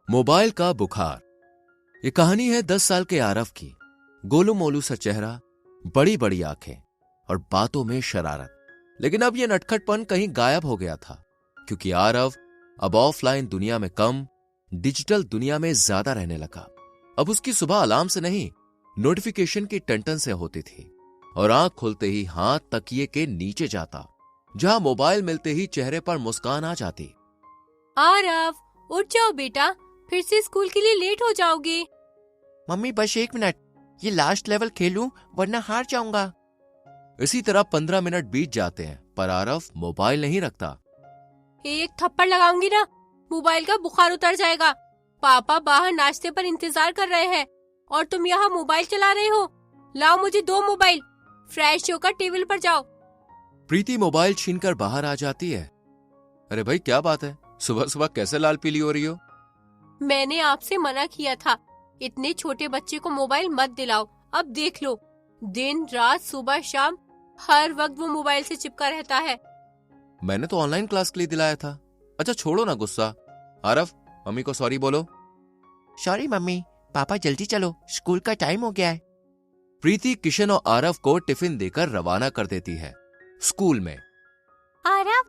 Mobile का बुखार। ये कहानी है 10 साल के आरव की। गोलू मोलू सा चेहरा, बड़ी बड़ी आंखें और बातों में शरारत। लेकिन अब यह नटखटपन कहीं गायब हो गया था, क्योंकि आरव अब ऑफलाइन दुनिया में कम, डिजिटल दुनिया में ज्यादा रहने लगा। अब उसकी सुबह अलार्म से नहीं, नोटिफिकेशन की टंटन से होती थी और आंख खुलते ही हाथ तकिए के नीचे जाता, जहां मोबाइल मिलते ही चेहरे पर मुस्कान आ जाती। आरव, उठ जाओ बेटा, फिर से स्कूल के लिए लेट हो जाओगे। मम्मी बस 1 मिनट, ये लास्ट लेवल खेलूं वरना हार जाऊंगा। इसी तरह 15 मिनट बीत जाते हैं, पर आरव मोबाइल नहीं रखता। एक थप्पड़ लगाऊंगी ना, मोबाइल का बुखार उतर जाएगा। पापा बाहर नाश्ते पर इंतजार कर रहे हैं और तुम यहाँ मोबाइल चला रहे हो। लाओ मुझे 2 मोबाइल, फ्रेश होकर टेबल पर जाओ। प्रीति मोबाइल छीनकर बाहर आ जाती है। अरे भाई, क्या बात है, सुबह सुबह कैसे लाल पीली हो रही हो? मैंने आपसे मना किया था, इतने छोटे बच्चे को मोबाइल मत दिलाओ। अब देख लो, दिन रात सुबह शाम हर वक्त वो मोबाइल से चिपका रहता है। मैंने तो ऑनलाइन क्लास के लिए दिलाया था। अच्छा छोड़ो ना गुस्सा। आरव, मम्मी को सॉरी बोलो। सॉरी मम्मी, पापा जल्दी चलो, स्कूल का टाइम हो गया है। प्रीति किशन और आरव को टिफिन देकर रवाना कर देती है। स्कूल में आरव,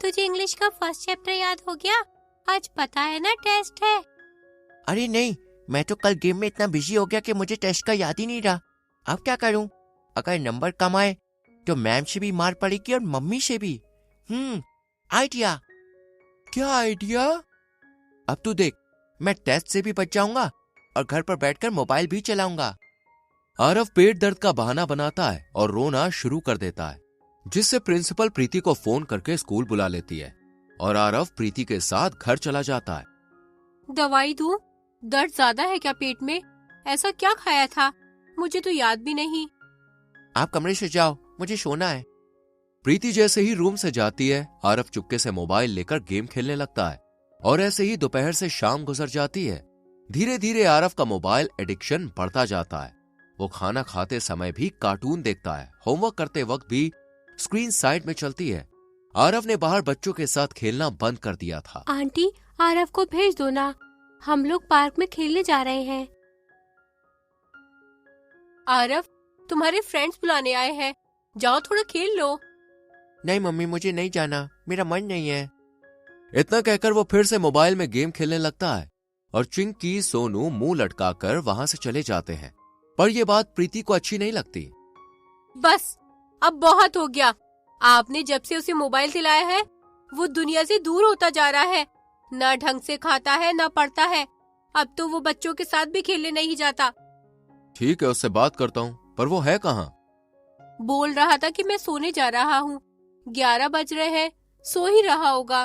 तुझे इंग्लिश का फर्स्ट चैप्टर याद हो गया? आज पता है ना टेस्ट है। अरे नहीं, मैं तो कल गेम में इतना बिजी हो गया कि मुझे टेस्ट का याद ही नहीं रहा। अब क्या करूं? अगर नंबर कम आए तो मैम से भी मार पड़ेगी और मम्मी से भी। आइडिया। क्या आइडिया? अब तू देख, मैं टेस्ट से भी बच जाऊंगा और घर पर बैठकर मोबाइल भी चलाऊंगा। आरव पेट दर्द का बहाना बनाता है और रोना शुरू कर देता है, जिससे प्रिंसिपल प्रीति को फोन करके स्कूल बुला लेती है और आरव प्रीति के साथ घर चला जाता है। दवाई दूं? दर्द ज्यादा है क्या पेट में? ऐसा क्या खाया था, मुझे तो याद भी नहीं। आप कमरे से जाओ, मुझे सोना है। प्रीति जैसे ही रूम से जाती है, आरव चुपके से मोबाइल लेकर गेम खेलने लगता है और ऐसे ही दोपहर से शाम गुजर जाती है। धीरे धीरे आरव का मोबाइल एडिक्शन बढ़ता जाता है। वो खाना खाते समय भी कार्टून देखता है, होमवर्क करते वक्त भी स्क्रीन साइड में चलती है। आरव ने बाहर बच्चों के साथ खेलना बंद कर दिया था। आंटी, आरव को भेज दो ना, हम लोग पार्क में खेलने जा रहे हैं। आरव, तुम्हारे फ्रेंड्स बुलाने आए हैं, जाओ थोड़ा खेल लो। नहीं मम्मी, मुझे नहीं जाना, मेरा मन नहीं है। इतना कहकर वो फिर से मोबाइल में गेम खेलने लगता है और चिंकी सोनू मुंह लटकाकर वहां से चले जाते हैं। पर यह बात प्रीति को अच्छी नहीं लगती। बस, अब बहुत हो गया। आपने जब से उसे मोबाइल दिलाया है, वो दुनिया से दूर होता जा रहा है। ना ढंग से खाता है, ना पढ़ता है। अब तो वो बच्चों के साथ भी खेलने नहीं जाता। ठीक है, उससे बात करता हूँ, पर वो है कहाँ? बोल रहा था कि मैं सोने जा रहा हूँ। 11 बज रहे हैं, सो ही रहा होगा।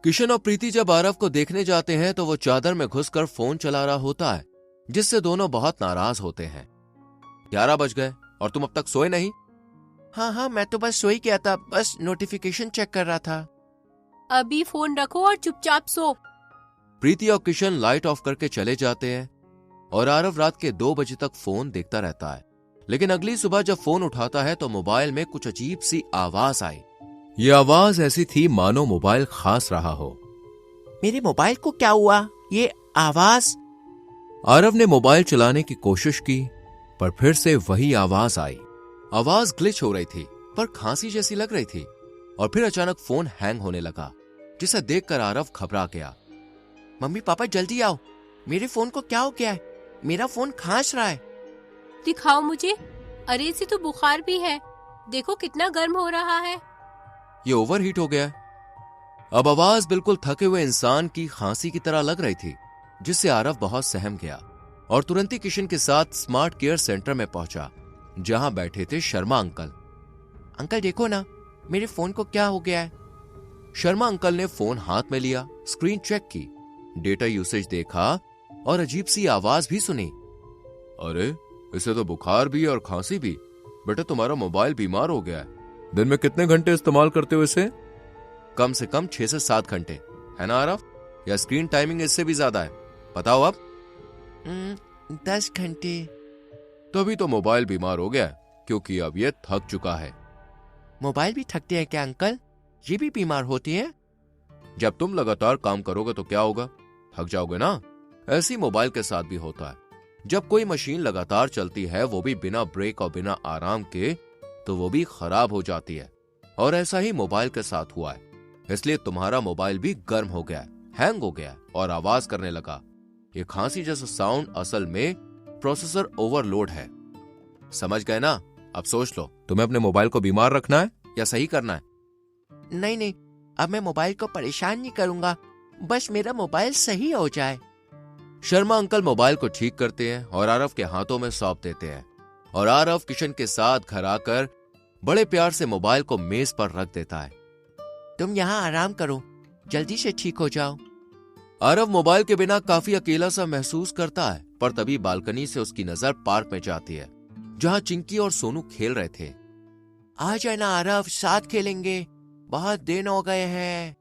किशन और प्रीति जब आरव को देखने जाते हैं तो वो चादर में घुसकर फोन चला रहा होता है, जिससे दोनों बहुत नाराज होते हैं। 11 बज गए और तुम अब तक सोए नहीं? हाँ, मैं तो बस सो ही गया था, बस नोटिफिकेशन चेक कर रहा था। अभी फोन रखो और चुपचाप सो। प्रीति और किशन लाइट ऑफ करके चले जाते हैं और आरव रात के 2 बजे तक फोन देखता रहता है। लेकिन अगली सुबह जब फोन उठाता है तो मोबाइल में कुछ अजीब सी आवाज आई। ये आवाज ऐसी थी मानो मोबाइल खास रहा हो। मेरे मोबाइल को क्या हुआ? ये आवाज। आरव ने मोबाइल चलाने की कोशिश की, पर फिर से वही आवाज आई। आवाज ग्लिच हो रही थी, पर खांसी जैसी लग रही थी। और फिर अचानक फोन हैंग होने लगा, जिसे देखकर आरव घबरा गया। मम्मी पापा जल्दी आओ, मेरे फोन को क्या हो गया है? मेरा फोन खांस रहा है। दिखाओ मुझे। अरे इसे तो बुखार भी है, देखो कितना गर्म हो रहा है। ये ओवरहीट हो गया है। अब आवाज बिल्कुल थके हुए इंसान की खांसी की तरह लग रही थी, जिससे आरव बहुत सहम गया और तुरंत ही किशन के साथ स्मार्ट केयर सेंटर में पहुंचा, जहां बैठे थे शर्मा अंकल। अंकल देखो ना, मेरे फोन को क्या हो गया है? शर्मा अंकल ने फोन हाथ में लिया, स्क्रीन चेक की, डेटा यूसेज देखा और अजीब सी आवाज भी सुनी। अरे, इसे तो बुखार भी और खांसी भी। बेटा, तुम्हारा मोबाइल बीमार हो गया है। दिन में कितने घंटे इस्तेमाल करते हो इसे? कम से कम 6 से 7 घंटे, है ना आरव? या स्क्रीन टाइमिंग इससे भी ज्यादा है? बताओ अब। 10 घंटे। तभी तो मोबाइल बीमार हो गया, क्योंकि अब ये थक चुका है। मोबाइल भी थकते हैं क्या अंकल? ये भी बीमार होती है? जब तुम लगातार काम करोगे तो क्या होगा? थक जाओगे ना। ऐसी मोबाइल के साथ भी होता है। जब कोई मशीन लगातार चलती है, वो भी बिना ब्रेक और बिना आराम के, तो वो भी खराब हो जाती है। और ऐसा ही मोबाइल के साथ हुआ है। इसलिए तुम्हारा मोबाइल भी गर्म हो गया, हैंग हो गया और आवाज करने लगा। ये खांसी जैसा साउंड असल में प्रोसेसर ओवरलोड है। समझ गए ना? अब सोच लो, तुम्हें अपने मोबाइल को बीमार रखना है या सही करना है? नहीं नहीं, अब मैं मोबाइल को परेशान नहीं करूंगा, बस मेरा मोबाइल सही हो जाए। शर्मा अंकल मोबाइल को ठीक करते हैं और आरव के हाथों में सौंप देते हैं। और आरव किशन के साथ घर आकर बड़े प्यार से मोबाइल को मेज पर रख देता है। तुम यहाँ आराम करो, जल्दी से ठीक हो जाओ। आरव मोबाइल के बिना काफी अकेला सा महसूस करता है, पर तभी बालकनी से उसकी नजर पार्क में जाती है, जहां चिंकी और सोनू खेल रहे थे। आ जाना आरव, साथ खेलेंगे, बहुत दिन हो गए हैं।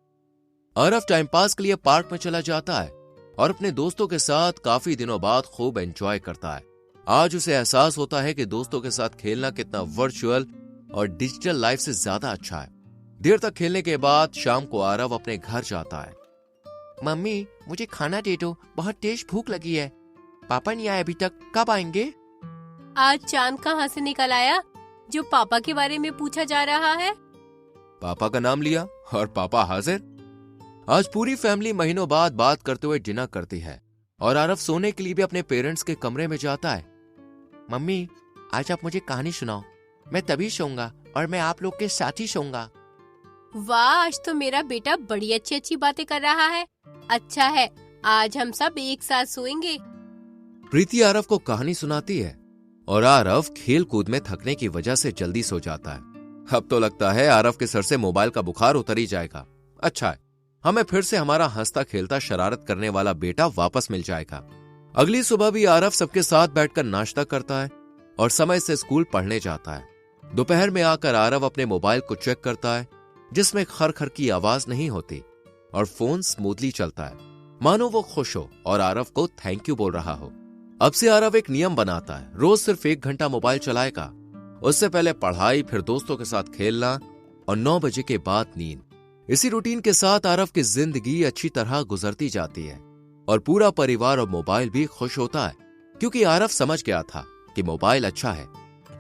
आरव टाइम पास के लिए पार्क में चला जाता है और अपने दोस्तों के साथ काफी दिनों बाद खूब एंजॉय करता है। आज उसे एहसास होता है कि दोस्तों के साथ खेलना कितना वर्चुअल और डिजिटल लाइफ से ज्यादा अच्छा है। देर तक खेलने के बाद शाम को आरव अपने घर जाता है। मम्मी, मुझे खाना दे दो, बहुत तेज भूख लगी है। पापा नहीं आए अभी तक, कब आएंगे? आज चांद कहाँ से निकल आया जो पापा के बारे में पूछा जा रहा है? पापा का नाम लिया और पापा हाजिर। आज पूरी फैमिली महीनों बाद बात करते हुए डिनर करती है और आरव सोने के लिए भी अपने पेरेंट्स के कमरे में जाता है। मम्मी, आज आप मुझे कहानी सुनाओ, मैं तभी सोऊंगा और मैं आप लोग के साथ ही सोऊंगा। वाह, आज तो मेरा बेटा बड़ी अच्छी अच्छी बातें कर रहा है। अच्छा है, आज हम सब एक साथ सोएंगे। प्रीति आरव को कहानी सुनाती है और आरव खेल कूद में थकने की वजह से जल्दी सो जाता है। अब तो लगता है आरव के सर से मोबाइल का बुखार उतर ही जाएगा। अच्छा है, हमें फिर से हमारा हंसता खेलता शरारत करने वाला बेटा वापस मिल जाएगा। अगली सुबह भी आरव सबके साथ बैठकर नाश्ता करता है और समय से स्कूल पढ़ने जाता है। दोपहर में आकर आरव अपने मोबाइल को चेक करता है, जिसमें खर खर की आवाज नहीं होती और फोन स्मूथली चलता है, मानो वो खुश हो और आरव को थैंक यू बोल रहा हो। अब से आरव एक नियम बनाता है, रोज सिर्फ 1 घंटा मोबाइल चलाएगा। उससे पहले पढ़ाई, फिर दोस्तों के साथ खेलना और 9 बजे के बाद नींद। इसी रूटीन के साथ आरव की जिंदगी अच्छी तरह गुजरती जाती है और पूरा परिवार और मोबाइल भी खुश होता है, क्योंकि आरव समझ गया था कि मोबाइल अच्छा है,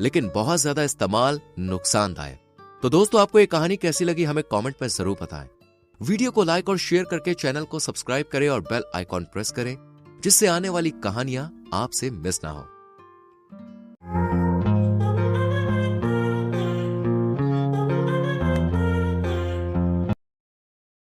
लेकिन बहुत ज्यादा इस्तेमाल नुकसानदायक। तो दोस्तों, आपको ये कहानी कैसी लगी हमें कमेंट में जरूर बताएं। वीडियो को लाइक और शेयर करके चैनल को सब्सक्राइब करें और बेल आइकॉन प्रेस करें, जिससे आने वाली कहानियां आपसे मिस ना हो।